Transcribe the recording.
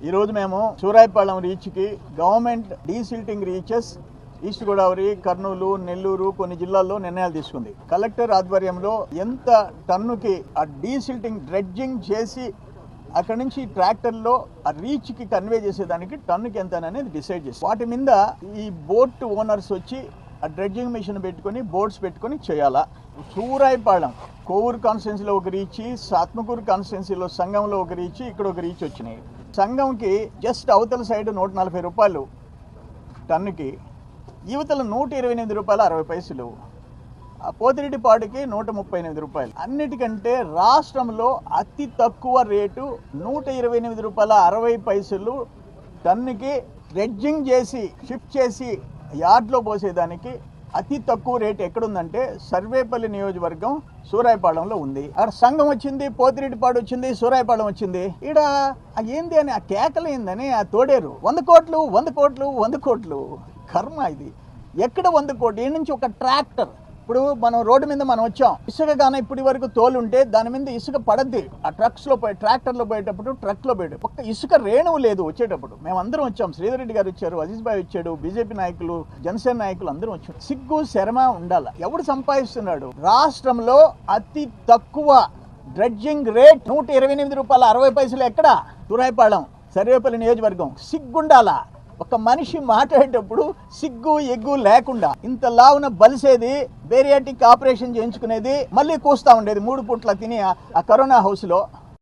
ఈరోజు మేము సూరాయిపాళెం రీచ్కి government desilting reaches east Godavari, Kurnool, Nellore కొన్ని జిల్లాల్లో నిర్ణయాలు తీసుకుంది. కలెక్టర్ ఆధ్వర్యంలో ఎంత టన్నుకి ఆ డీసిల్టింగ్ డ్రెడ్జింగ్ చేసి అక్కడ నుంచి ట్రాక్టర్లో ఆ రీచ్కి కన్వే చేసేదానికి టన్నుకి ఎంత అనేది డిసైడ్ చేసి వాటి మీద ఈ బోట్ ఓనర్స్ వచ్చి ఆ డ్రెడ్జింగ్ మిషన్ పెట్టుకొని బోట్స్ పెట్టుకొని చేయాలా. సూరాయిపాళెం కోవూరు కాన్స్టిట్యున్సీలో ఒక రీచ్, సాత్మకూరు కాన్స్టిట్యున్సీలో సంఘంలో ఒక రీచ్, ఇక్కడ ఒక రీచ్ వచ్చినాయి. సంఘంకి జస్ట్ అవతల సైడ్ 140 రూపాయలు టన్నుకి, యువతల 128 రూపాయలు 60 పైసలు, పోతిరెడ్డిపాడుకి 138 రూపాయలు. అన్నిటికంటే రాష్ట్రంలో అతి తక్కువ రేటు 128 రూపాయల 60 పైసలు టన్నుకి డ్రెడ్జింగ్ చేసి షిఫ్ట్ చేసి యార్డ్లో పోసేదానికి అతి తక్కువ రేటు ఎక్కడుందంటే సర్వేపల్లి నియోజకవర్గం సూరాయిపాళెంలో ఉంది. అక్కడ సంఘం వచ్చింది, పోతిరెడ్డిపాడు వచ్చింది, సూరాయిపాళెం వచ్చింది. ఈడ ఏంది అని ఆ కేకలేందని ఆ తోడేరు 100 కోట్లు 100 కోట్లు 100 కోట్లు. కర్మ ఇది. ఎక్కడ 100 కోట్లు? ఈ నుంచి ఒక ట్రాక్టర్, ఇప్పుడు మనం రోడ్డు మీద మనం వచ్చాం, ఇసుక కానీ ఇప్పటి వరకు తోలుంటే దాని మీద ఇసుక పడద్ది. ఆ ట్రక్స్లో పోయి ట్రాక్టర్లో పోయేటప్పుడు ట్రక్లో పోయేటప్పుడు ఒక్క ఇసుక రేణువు లేదు. వచ్చేటప్పుడు మేము అందరం వచ్చాం, శ్రీధర్ రెడ్డి గారు వచ్చారు, అజీజ్ భాయ్ వచ్చాడు, బీజేపీ నాయకులు, జనసేన నాయకులు అందరం వచ్చారు. సిగ్గు శరమ ఉండాల. ఎవడు సంపాదిస్తున్నాడు? రాష్ట్రంలో అతి తక్కువ డ్రెడ్జింగ్ రేట్ 128 రూపాయల 60 పైసలు ఎక్కడ? సూరాయిపాళెం సర్వేపల్లి నియోజకవర్గం. సిగ్గుండాలా. ఒక మనిషి మాట్లాడేటప్పుడు సిగ్గు ఎగ్గు లేకుండా ఇంత లావున బలిసేది, బేరియాటిక్ ఆపరేషన్ చేయించుకునేది, మళ్ళీ కూస్తా ఉండేది 3 పూట్ల తిని ఆ కరోనా హౌస్లో.